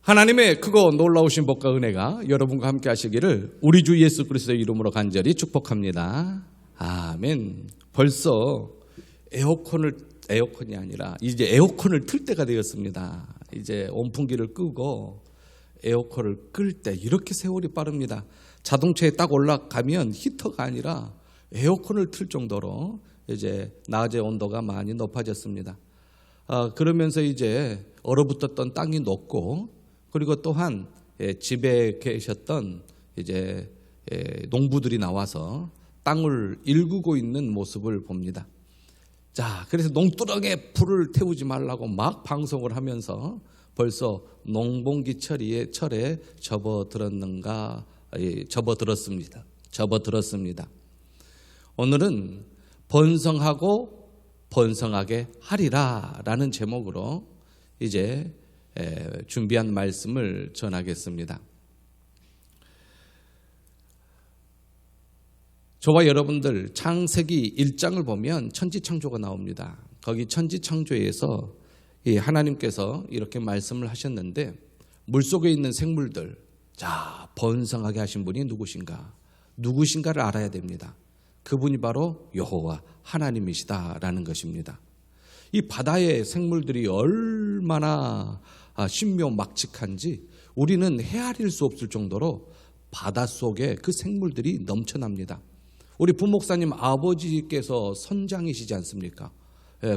하나님의 크고 놀라우신 복과 은혜가 여러분과 함께 하시기를 우리 주 예수 그리스도의 이름으로 간절히 축복합니다. 아멘. 벌써 에어컨이 아니라 이제 에어컨을 틀 때가 되었습니다. 이제 온풍기를 끄고 에어컨을 끌 때 이렇게 세월이 빠릅니다. 자동차에 딱 올라가면 히터가 아니라 에어컨을 틀 정도로 이제 낮의 온도가 많이 높아졌습니다. 그러면서 이제 얼어붙었던 땅이 녹고, 그리고 또한 집에 계셨던 이제 농부들이 나와서 땅을 일구고 있는 모습을 봅니다. 자, 그래서 농두렁에 불을 태우지 말라고 막 방송을 하면서 벌써 농번기철에 접어들었습니다. 오늘은 번성하고 번성하게 하리라라는 제목으로 이제 준비한 말씀을 전하겠습니다. 저와 여러분들 창세기 1장을 보면 천지창조가 나옵니다. 거기 천지창조에서 하나님께서 이렇게 말씀을 하셨는데, 물속에 있는 생물들, 자, 번성하게 하신 분이 누구신가를 알아야 됩니다. 그분이 바로 여호와 하나님이시다라는 것입니다. 이 바다의 생물들이 얼마나 신묘막측한지 우리는 헤아릴 수 없을 정도로 바닷속에 그 생물들이 넘쳐납니다. 우리 부목사님 아버지께서 선장이시지 않습니까?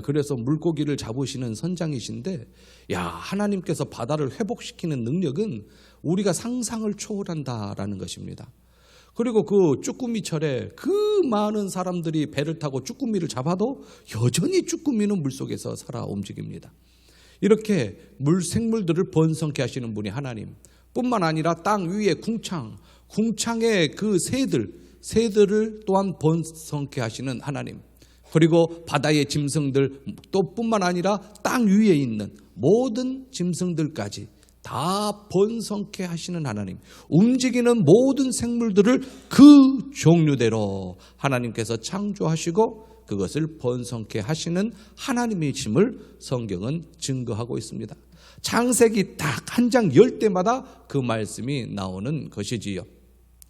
그래서 물고기를 잡으시는 선장이신데, 하나님께서 바다를 회복시키는 능력은 우리가 상상을 초월한다라는 것입니다. 그리고 그 쭈꾸미철에 그 많은 사람들이 배를 타고 쭈꾸미를 잡아도 여전히 쭈꾸미는 물속에서 살아 움직입니다. 이렇게 생물들을 번성케 하시는 분이 하나님, 뿐만 아니라 땅 위에 궁창의 그 새들을 또한 번성케 하시는 하나님, 그리고 바다의 짐승들 또 뿐만 아니라 땅 위에 있는 모든 짐승들까지 다 번성케 하시는 하나님, 움직이는 모든 생물들을 그 종류대로 하나님께서 창조하시고 그것을 번성케 하시는 하나님이심을 성경은 증거하고 있습니다. 창세기 딱 한 장 열 때마다 그 말씀이 나오는 것이지요.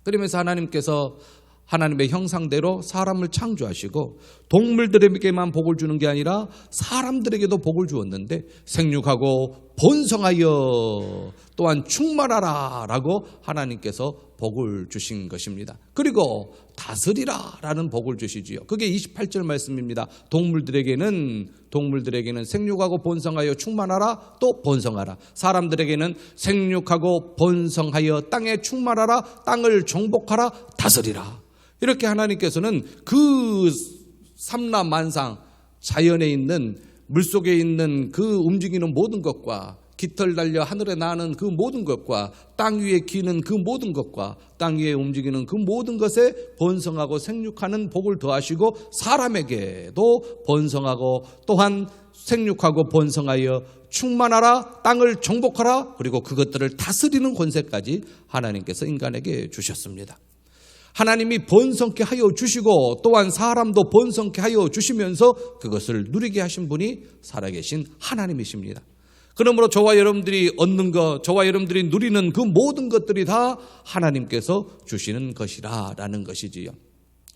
그러면서 하나님께서 하나님의 형상대로 사람을 창조하시고 동물들에게만 복을 주는 게 아니라 사람들에게도 복을 주었는데, 생육하고 번성하여 또한 충만하라 라고 하나님께서 복을 주신 것입니다. 그리고 다스리라 라는 복을 주시지요. 그게 28절 말씀입니다. 동물들에게는 생육하고 번성하여 충만하라, 또 번성하라. 사람들에게는 생육하고 번성하여 땅에 충만하라, 땅을 정복하라, 다스리라. 이렇게 하나님께서는 그 삼라만상, 자연에 있는, 물속에 있는 그 움직이는 모든 것과 깃털 달려 하늘에 나는 그 모든 것과 땅 위에 기는 그 모든 것과 땅 위에 움직이는 그 모든 것에 번성하고 생육하는 복을 더하시고, 사람에게도 번성하고 또한 생육하고 번성하여 충만하라, 땅을 정복하라, 그리고 그것들을 다스리는 권세까지 하나님께서 인간에게 주셨습니다. 하나님이 번성케 하여 주시고 또한 사람도 번성케 하여 주시면서 그것을 누리게 하신 분이 살아계신 하나님이십니다. 그러므로 저와 여러분들이 얻는 것, 저와 여러분들이 누리는 그 모든 것들이 다 하나님께서 주시는 것이라는 것이지요.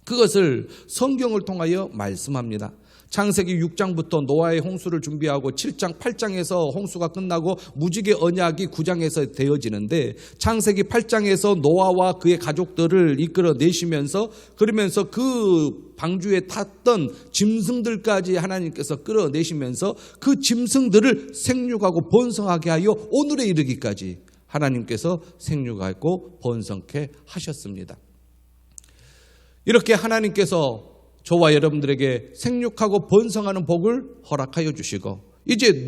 그것을 성경을 통하여 말씀합니다. 창세기 6장부터 노아의 홍수를 준비하고 7장, 8장에서 홍수가 끝나고 무지개 언약이 9장에서 되어지는데, 창세기 8장에서 노아와 그의 가족들을 이끌어내시면서, 그러면서 그 방주에 탔던 짐승들까지 하나님께서 끌어내시면서 그 짐승들을 생육하고 번성하게 하여 오늘에 이르기까지 하나님께서 생육하고 번성케 하셨습니다. 이렇게 하나님께서 저와 여러분들에게 생육하고 번성하는 복을 허락하여 주시고, 이제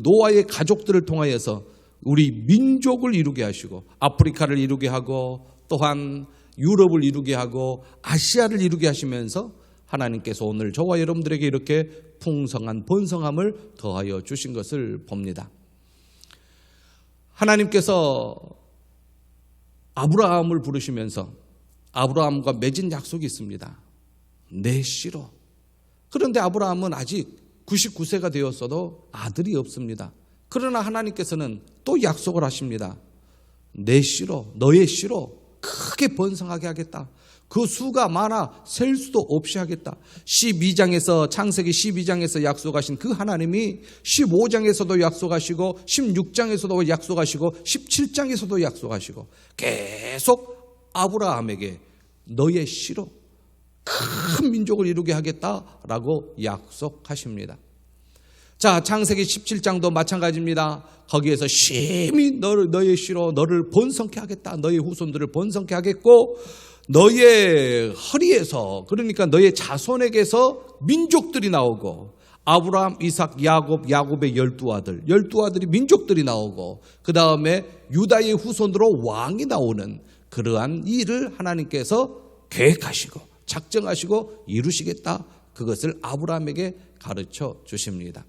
노아의 가족들을 통하여서 우리 민족을 이루게 하시고, 아프리카를 이루게 하고 또한 유럽을 이루게 하고 아시아를 이루게 하시면서 하나님께서 오늘 저와 여러분들에게 이렇게 풍성한 번성함을 더하여 주신 것을 봅니다. 하나님께서 아브라함을 부르시면서 아브라함과 맺은 약속이 있습니다. 내 씨로. 그런데 아브라함은 아직 99세가 되었어도 아들이 없습니다. 그러나 하나님께서는 또 약속을 하십니다. 내 씨로, 너의 씨로 크게 번성하게 하겠다. 그 수가 많아 셀 수도 없이 하겠다. 12장에서 창세기 12장에서 약속하신 그 하나님이 15장에서도 약속하시고 16장에서도 약속하시고 17장에서도 약속하시고 계속 아브라함에게 너의 씨로 큰 민족을 이루게 하겠다라고 약속하십니다. 자, 창세기 17장도 마찬가지입니다. 거기에서 심히 너의 씨로 너를 번성케 하겠다. 너의 후손들을 번성케 하겠고 너의 허리에서, 그러니까 너의 자손에게서 민족들이 나오고 아브라함, 이삭, 야곱의 12아들, 12아들이 민족들이 나오고 그 다음에 유다의 후손으로 왕이 나오는 그러한 일을 하나님께서 계획하시고 작정하시고 이루시겠다. 그것을 아브라함에게 가르쳐 주십니다.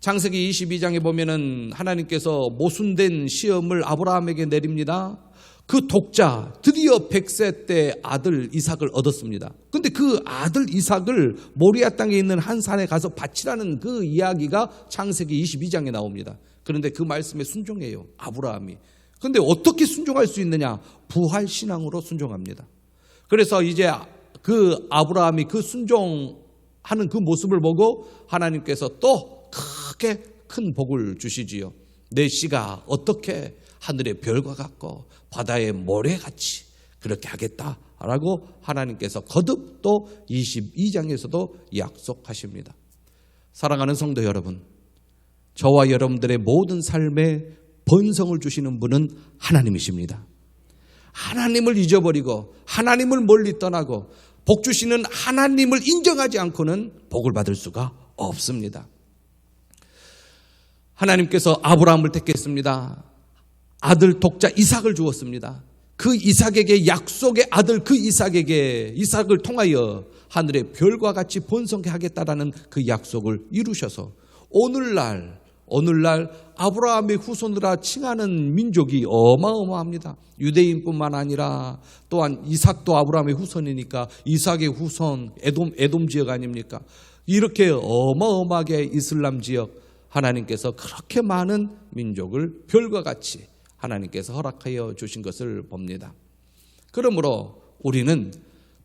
창세기 22장에 보면은 하나님께서 모순된 시험을 아브라함에게 내립니다. 그 독자, 드디어 100세 때 아들 이삭을 얻었습니다. 그런데 그 아들 이삭을 모리아 땅에 있는 한 산에 가서 바치라는 그 이야기가 창세기 22장에 나옵니다. 그런데 그 말씀에 순종해요, 아브라함이. 그런데 어떻게 순종할 수 있느냐? 부활신앙으로 순종합니다. 그래서 이제 그 아브라함이 그 순종하는 그 모습을 보고 하나님께서 또 크게 큰 복을 주시지요. 내 씨가 어떻게 하늘의 별과 같고 바다의 모래같이 그렇게 하겠다라고 하나님께서 거듭 또 22장에서도 약속하십니다. 사랑하는 성도 여러분, 저와 여러분들의 모든 삶에 번성을 주시는 분은 하나님이십니다. 하나님을 잊어버리고 하나님을 멀리 떠나고 복 주시는 하나님을 인정하지 않고는 복을 받을 수가 없습니다. 하나님께서 아브라함을 택했습니다. 아들 독자 이삭을 주었습니다. 그 이삭에게, 약속의 아들 그 이삭을 통하여 하늘의 별과 같이 번성케 하겠다라는 그 약속을 이루셔서 오늘날 아브라함의 후손이라 칭하는 민족이 어마어마합니다. 유대인뿐만 아니라 또한 이삭도 아브라함의 후손이니까 이삭의 후손 에돔 지역 아닙니까? 이렇게 어마어마하게 이슬람 지역, 하나님께서 그렇게 많은 민족을 별과 같이 하나님께서 허락하여 주신 것을 봅니다. 그러므로 우리는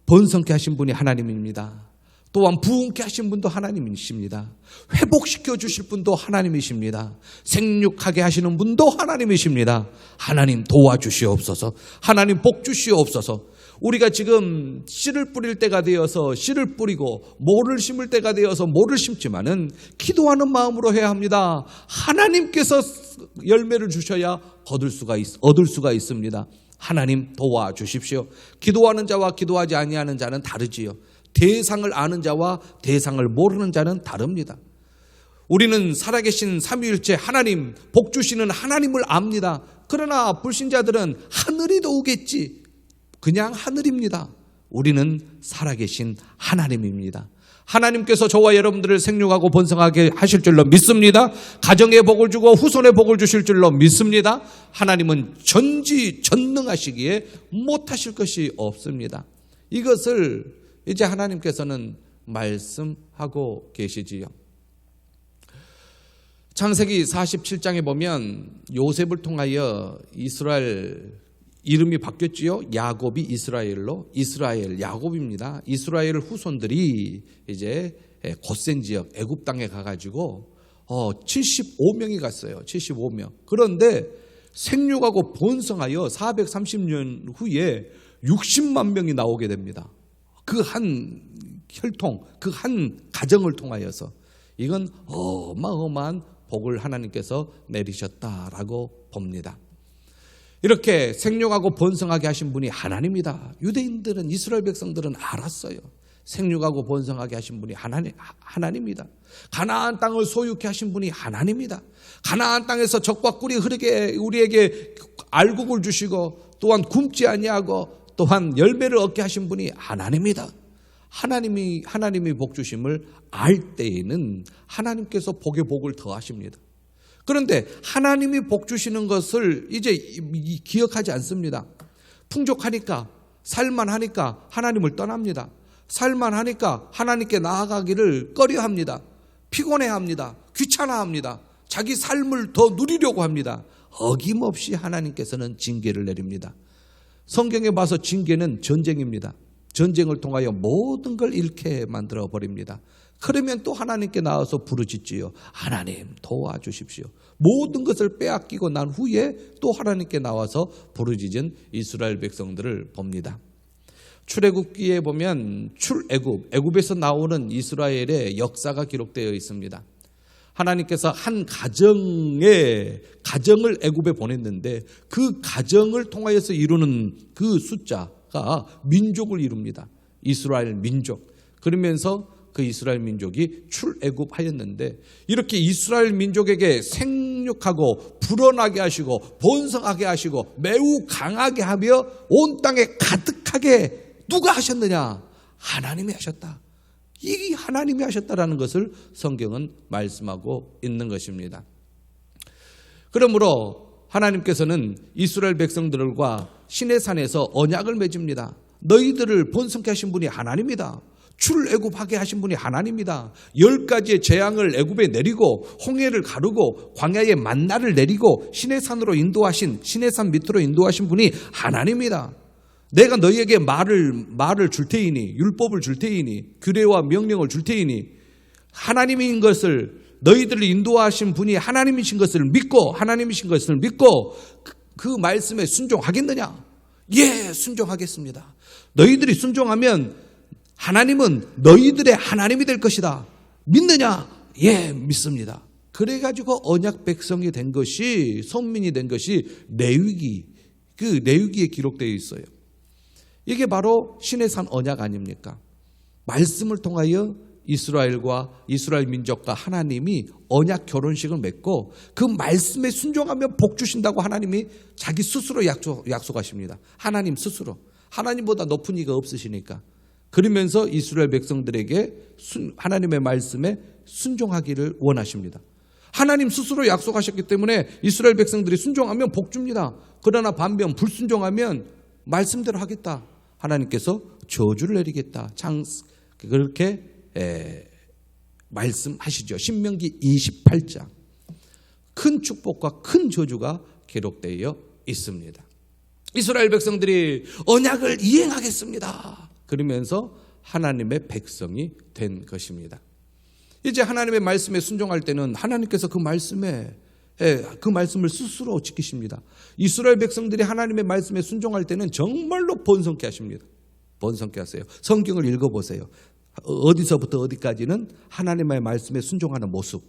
번성케 하신 분이 하나님입니다. 또한 부흥케 하신 분도 하나님이십니다. 회복시켜 주실 분도 하나님이십니다. 생육하게 하시는 분도 하나님이십니다. 하나님 도와주시옵소서. 하나님 복 주시옵소서. 우리가 지금 씨를 뿌릴 때가 되어서 씨를 뿌리고 모를 심을 때가 되어서 모를 심지만은 기도하는 마음으로 해야 합니다. 하나님께서 열매를 주셔야 얻을 수가 있습니다. 하나님 도와주십시오. 기도하는 자와 기도하지 아니하는 자는 다르지요. 대상을 아는 자와 대상을 모르는 자는 다릅니다. 우리는 살아계신 삼위일체 하나님, 복 주시는 하나님을 압니다. 그러나 불신자들은 하늘이 도우겠지. 그냥 하늘입니다. 우리는 살아계신 하나님입니다. 하나님께서 저와 여러분들을 생육하고 번성하게 하실 줄로 믿습니다. 가정의 복을 주고 후손의 복을 주실 줄로 믿습니다. 하나님은 전지전능하시기에 못하실 것이 없습니다. 이것을 이제 하나님께서는 말씀하고 계시지요. 창세기 47장에 보면 요셉을 통하여 이스라엘 이름이 바뀌었지요. 야곱이 이스라엘로 이스라엘 야곱입니다. 이스라엘 후손들이 이제 고센 지역 애굽 땅에 가가지고 75명이 갔어요. 75명. 그런데 생육하고 번성하여 430년 후에 60만 명이 나오게 됩니다. 그 한 혈통, 그 한 가정을 통하여서 이건 어마어마한 복을 하나님께서 내리셨다라고 봅니다. 이렇게 생육하고 번성하게 하신 분이 하나님이다. 유대인들은, 이스라엘 백성들은 알았어요. 생육하고 번성하게 하신 분이 하나님이다. 가나안 땅을 소유케 하신 분이 하나님이다. 가나안 땅에서 적과 꿀이 흐르게 우리에게 알곡을 주시고 또한 굶지 아니하고 또한 열매를 얻게 하신 분이 하나님이다. 하나님이 복 주심을 알 때에는 하나님께서 복의 복을 더하십니다. 그런데 하나님이 복 주시는 것을 이제 기억하지 않습니다. 풍족하니까, 살만하니까 하나님을 떠납니다. 살만하니까 하나님께 나아가기를 꺼려합니다. 피곤해합니다. 귀찮아합니다. 자기 삶을 더 누리려고 합니다. 어김없이 하나님께서는 징계를 내립니다. 성경에 봐서 징계는 전쟁입니다. 전쟁을 통하여 모든 걸 잃게 만들어 버립니다. 그러면 또 하나님께 나와서 부르짖지요. 하나님 도와주십시오. 모든 것을 빼앗기고 난 후에 또 하나님께 나와서 부르짖은 이스라엘 백성들을 봅니다. 출애굽기에 보면 애굽에서 나오는 이스라엘의 역사가 기록되어 있습니다. 하나님께서 한 가정을 애굽에 보냈는데 그 가정을 통하여서 이루는 그 숫자가 민족을 이룹니다. 이스라엘 민족. 그러면서 그 이스라엘 민족이 출애굽하였는데 이렇게 이스라엘 민족에게 생육하고 불어나게 하시고 번성하게 하시고 매우 강하게 하며 온 땅에 가득하게 누가 하셨느냐? 하나님이 하셨다. 이 하나님이 하셨다라는 것을 성경은 말씀하고 있는 것입니다. 그러므로 하나님께서는 이스라엘 백성들과 시내산에서 언약을 맺습니다. 너희들을 번성케 하신 분이 하나님이다. 출애굽하게 하신 분이 하나님이다. 10가지의 재앙을 애굽에 내리고 홍해를 가르고 광야에 만나를 내리고 시내산으로 인도하신 시내산 밑으로 인도하신 분이 하나님이다. 내가 너희에게 말을 줄 테이니 율법을 줄 테이니 규례와 명령을 줄 테이니 하나님인 것을 너희들을 인도하신 분이 하나님이신 것을 믿고 하나님이신 것을 믿고 그 말씀에 순종하겠느냐? 예, 순종하겠습니다. 너희들이 순종하면 하나님은 너희들의 하나님이 될 것이다. 믿느냐? 예, 믿습니다. 그래가지고 언약 백성이 된 것이 선민이 된 것이 레위기 그 레위기에 기록되어 있어요. 이게 바로 시내산 언약 아닙니까? 말씀을 통하여 이스라엘과 이스라엘 민족과 하나님이 언약 결혼식을 맺고 그 말씀에 순종하면 복 주신다고 하나님이 자기 스스로 약속하십니다. 하나님 스스로. 하나님보다 높은 이가 없으시니까. 그러면서 이스라엘 백성들에게 하나님의 말씀에 순종하기를 원하십니다. 하나님 스스로 약속하셨기 때문에 이스라엘 백성들이 순종하면 복 줍니다. 그러나 반면 불순종하면 말씀대로 하겠다. 하나님께서 저주를 내리겠다. 그렇게 말씀하시죠. 신명기 28장. 큰 축복과 큰 저주가 기록되어 있습니다. 이스라엘 백성들이 언약을 이행하겠습니다. 그러면서 하나님의 백성이 된 것입니다. 이제 하나님의 말씀에 순종할 때는 하나님께서 그 말씀을 스스로 지키십니다. 이스라엘 백성들이 하나님의 말씀에 순종할 때는 정말로 번성케 하십니다. 번성케 하세요. 성경을 읽어보세요. 어디서부터 어디까지는 하나님의 말씀에 순종하는 모습,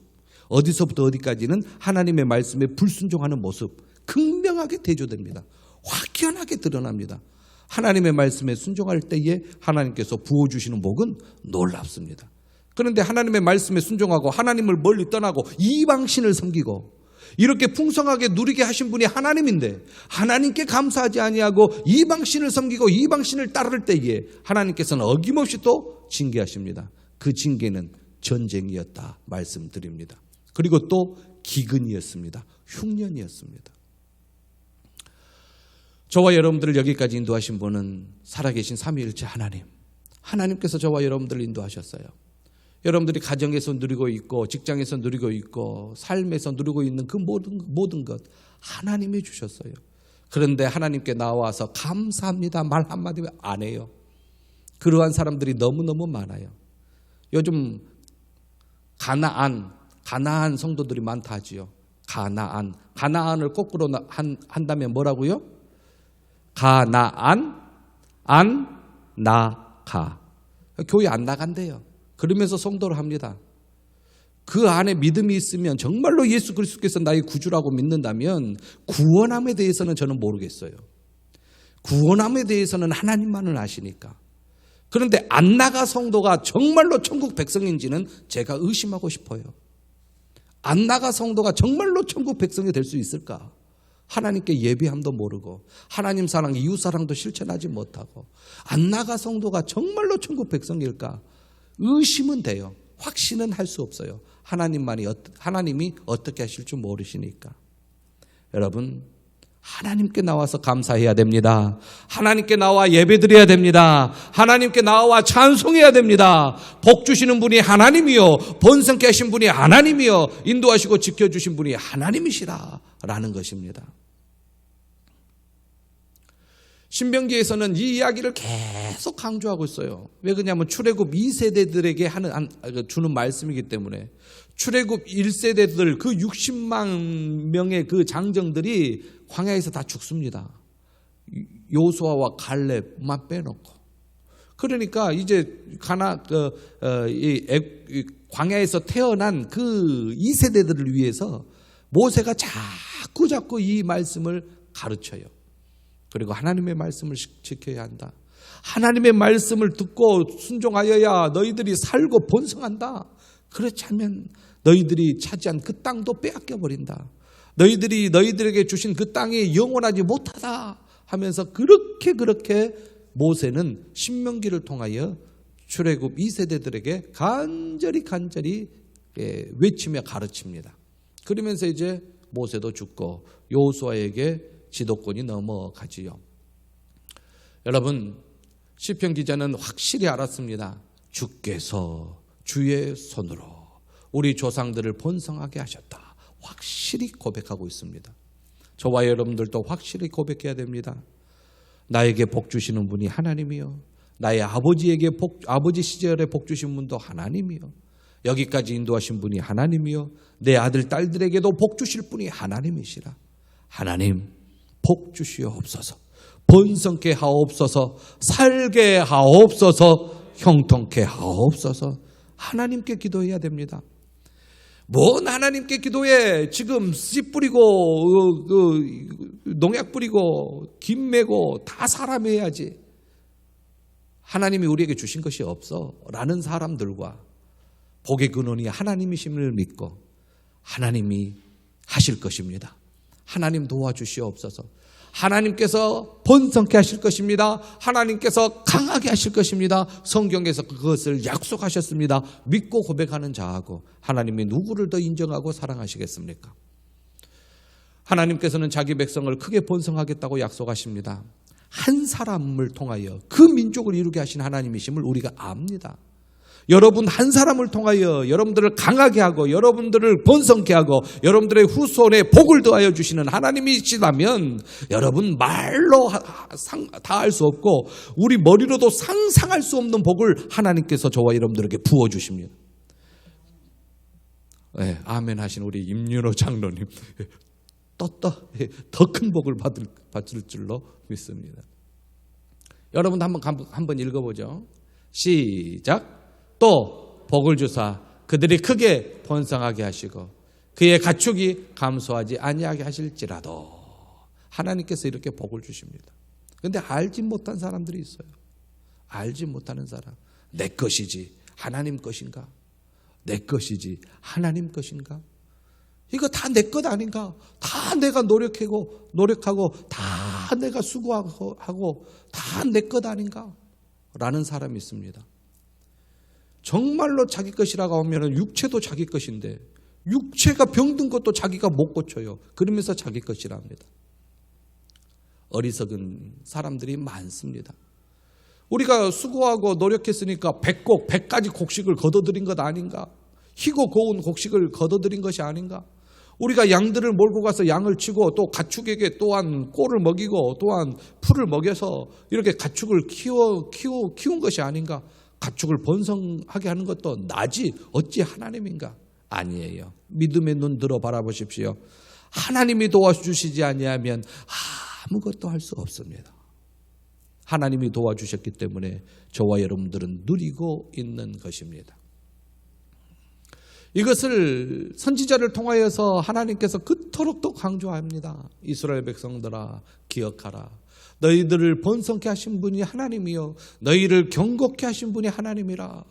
어디서부터 어디까지는 하나님의 말씀에 불순종하는 모습 극명하게 대조됩니다. 확연하게 드러납니다. 하나님의 말씀에 순종할 때에 하나님께서 부어주시는 복은 놀랍습니다. 그런데 하나님의 말씀에 순종하고 하나님을 멀리 떠나고 이방신을 섬기고 이렇게 풍성하게 누리게 하신 분이 하나님인데 하나님께 감사하지 아니하고 이방신을 섬기고 이방신을 따를 때에 하나님께서는 어김없이 또 징계하십니다. 그 징계는 전쟁이었다 말씀드립니다. 그리고 또 기근이었습니다. 흉년이었습니다. 저와 여러분들을 여기까지 인도하신 분은 살아계신 삼위일체 하나님께서 저와 여러분들을 인도하셨어요. 여러분들이 가정에서 누리고 있고 직장에서 누리고 있고 삶에서 누리고 있는 그 모든 것 하나님이 주셨어요. 그런데 하나님께 나와서 감사합니다 말 한마디 안 해요. 그러한 사람들이 너무너무 많아요. 요즘 가나안 성도들이 많다 하지요. 가나안을 거꾸로 한다면 뭐라고요? 가나안 안 나가. 교회 안 나간대요. 그러면서 성도를 합니다. 그 안에 믿음이 있으면 정말로 예수 그리스도께서 나의 구주라고 믿는다면 구원함에 대해서는 저는 모르겠어요. 구원함에 대해서는 하나님만을 아시니까. 그런데 안 나가 성도가 정말로 천국 백성인지는 제가 의심하고 싶어요. 안 나가 성도가 정말로 천국 백성이 될 수 있을까? 하나님께 예비함도 모르고 하나님 사랑, 이웃 사랑도 실천하지 못하고 안 나가 성도가 정말로 천국 백성일까? 의심은 돼요. 확신은 할 수 없어요. 하나님이 어떻게 하실 줄 모르시니까. 여러분, 하나님께 나와서 감사해야 됩니다. 하나님께 나와 예배드려야 됩니다. 하나님께 나와 찬송해야 됩니다. 복 주시는 분이 하나님이요, 번성케 하신 분이 하나님이요, 인도하시고 지켜주신 분이 하나님이시라라는 것입니다. 신명기에서는 이 이야기를 계속 강조하고 있어요. 왜 그러냐면 출애굽 2세대들에게 주는 말씀이기 때문에. 출애굽 1세대들 그 60만 명의 그 장정들이 광야에서 다 죽습니다. 요수아와 갈렙만 빼놓고. 그러니까 이제 광야에서 태어난 그 2세대들을 위해서 모세가 자꾸 이 말씀을 가르쳐요. 그리고 하나님의 말씀을 지켜야 한다. 하나님의 말씀을 듣고 순종하여야 너희들이 살고 번성한다. 그렇지 않으면 너희들이 차지한 그 땅도 빼앗겨 버린다. 너희들에게 주신 그 땅이 영원하지 못하다 하면서 그렇게 모세는 신명기를 통하여 출애굽 2세대들에게 간절히 외치며 가르칩니다. 그러면서 이제 모세도 죽고 여호수아에게 지도권이 넘어가지요. 여러분, 시편 기자는 확실히 알았습니다. 주께서 주의 손으로 우리 조상들을 번성하게 하셨다. 확실히 고백하고 있습니다. 저와 여러분들도 확실히 고백해야 됩니다. 나에게 복 주시는 분이 하나님이요, 나의 아버지 시절에 복 주신 분도 하나님이요, 여기까지 인도하신 분이 하나님이요, 내 아들 딸들에게도 복 주실 분이 하나님이시라. 하나님 복 주시옵소서. 번성케 하옵소서. 살게 하옵소서. 형통케 하옵소서. 하나님께 기도해야 됩니다. 뭔 하나님께 기도해? 지금 씨 뿌리고 농약 뿌리고 김 메고 다 사람이 해야지. 하나님이 우리에게 주신 것이 없어 라는 사람들과 복의 근원이 하나님이심을 믿고 하나님이 하실 것입니다. 하나님 도와주시옵소서. 하나님께서 번성케 하실 것입니다. 하나님께서 강하게 하실 것입니다. 성경에서 그것을 약속하셨습니다. 믿고 고백하는 자하고 하나님이 누구를 더 인정하고 사랑하시겠습니까? 하나님께서는 자기 백성을 크게 번성하겠다고 약속하십니다. 한 사람을 통하여 그 민족을 이루게 하신 하나님이심을 우리가 압니다. 여러분 한 사람을 통하여 여러분들을 강하게 하고 여러분들을 번성케 하고 여러분들의 후손에 복을 더하여 주시는 하나님이시다면 여러분 말로 다 할 수 없고 우리 머리로도 상상할 수 없는 복을 하나님께서 저와 여러분들에게 부어주십니다. 네, 아멘 하신 우리 임윤호 장로님 더 큰 복을 받을 줄로 믿습니다. 여러분 한번 읽어보죠. 시작. 또 복을 주사 그들이 크게 번성하게 하시고 그의 가축이 감소하지 아니하게 하실지라도. 하나님께서 이렇게 복을 주십니다. 그런데 알지 못한 사람들이 있어요. 알지 못하는 사람. 내 것이지 하나님 것인가? 내 것이지 하나님 것인가? 이거 다 내 것 아닌가? 다 내가 노력하고 다 내가 수고하고 다 내 것 아닌가? 라는 사람이 있습니다. 정말로 자기 것이라고 하면 육체도 자기 것인데 육체가 병든 것도 자기가 못 고쳐요. 그러면서 자기 것이라 합니다. 어리석은 사람들이 많습니다. 우리가 수고하고 노력했으니까 100가지 곡식을 거둬들인 것 아닌가? 희고 고운 곡식을 거둬들인 것이 아닌가? 우리가 양들을 몰고 가서 양을 치고 또 가축에게 또한 꼴을 먹이고 또한 풀을 먹여서 이렇게 가축을 키운 것이 아닌가? 가축을 번성하게 하는 것도 나지 어찌 하나님인가? 아니에요. 믿음의 눈 들어 바라보십시오. 하나님이 도와주시지 아니하면 아무것도 할 수 없습니다. 하나님이 도와주셨기 때문에 저와 여러분들은 누리고 있는 것입니다. 이것을 선지자를 통하여서 하나님께서 그토록 또 강조합니다. 이스라엘 백성들아 기억하라. 너희들을 번성케 하신 분이 하나님이요 너희를 경고케 하신 분이 하나님이라.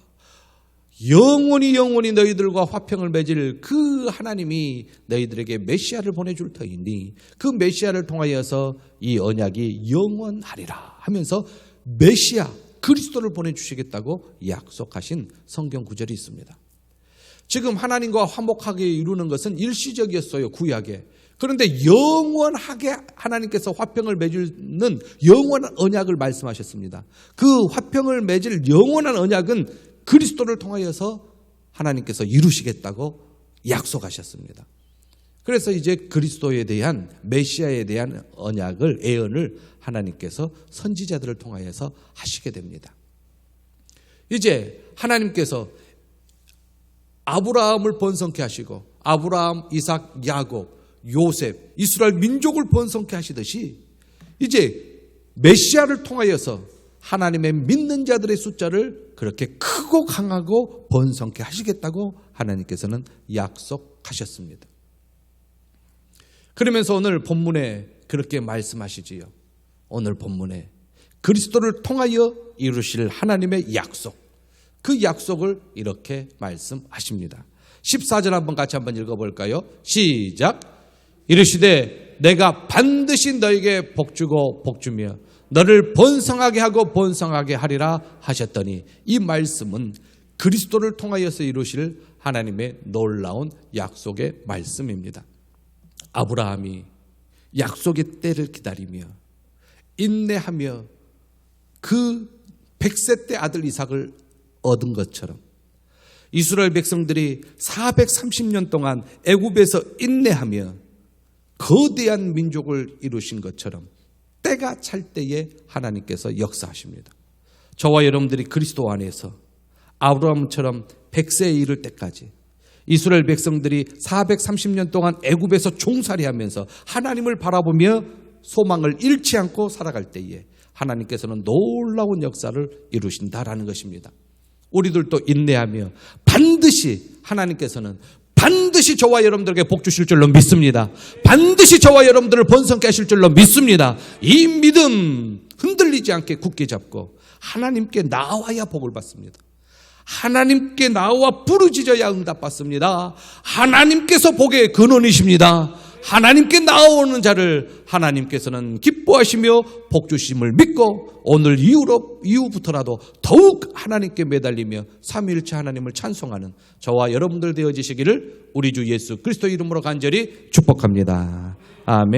영원히 너희들과 화평을 맺을 그 하나님이 너희들에게 메시아를 보내줄 터이니 그 메시아를 통하여서 이 언약이 영원하리라 하면서 메시아 그리스도를 보내주시겠다고 약속하신 성경 구절이 있습니다. 지금 하나님과 화목하게 이루는 것은 일시적이었어요. 구약에. 그런데 영원하게 하나님께서 화평을 맺는 영원한 언약을 말씀하셨습니다. 그 화평을 맺을 영원한 언약은 그리스도를 통하여서 하나님께서 이루시겠다고 약속하셨습니다. 그래서 이제 그리스도에 대한 메시아에 대한 언약을 예언을 하나님께서 선지자들을 통하여서 하시게 됩니다. 이제 하나님께서 아브라함을 번성케 하시고 아브라함, 이삭, 야곱, 요셉, 이스라엘 민족을 번성케 하시듯이 이제 메시아를 통하여서 하나님의 믿는 자들의 숫자를 그렇게 크고 강하고 번성케 하시겠다고 하나님께서는 약속하셨습니다. 그러면서 오늘 본문에 그렇게 말씀하시지요. 오늘 본문에 그리스도를 통하여 이루실 하나님의 약속, 그 약속을 이렇게 말씀하십니다. 14절 한번 같이 한번 읽어볼까요? 시작. 이르시되 내가 반드시 너에게 복주고 복주며 너를 번성하게 하고 번성하게 하리라 하셨더니, 이 말씀은 그리스도를 통하여서 이루실 하나님의 놀라운 약속의 말씀입니다. 아브라함이 약속의 때를 기다리며 인내하며 그 100세 때 아들 이삭을 얻은 것처럼 이스라엘 백성들이 430년 동안 애굽에서 인내하며 거대한 민족을 이루신 것처럼 때가 찰 때에 하나님께서 역사하십니다. 저와 여러분들이 그리스도 안에서 아브라함처럼 100세에 이를 때까지 이스라엘 백성들이 430년 동안 애굽에서 종살이하면서 하나님을 바라보며 소망을 잃지 않고 살아갈 때에 하나님께서는 놀라운 역사를 이루신다라는 것입니다. 우리들도 인내하며 반드시 하나님께서는 반드시 저와 여러분들에게 복 주실 줄로 믿습니다. 반드시 저와 여러분들을 번성케 하실 줄로 믿습니다. 이 믿음 흔들리지 않게 굳게 잡고 하나님께 나와야 복을 받습니다. 하나님께 나와 부르짖어야 응답받습니다. 하나님께서 복의 근원이십니다. 하나님께 나오는 자를 하나님께서는 기뻐하시며 복 주심을 믿고 오늘 이후부터라도 더욱 하나님께 매달리며 삼위일체 하나님을 찬송하는 저와 여러분들 되어지시기를 우리 주 예수 그리스도 이름으로 간절히 축복합니다. 아멘.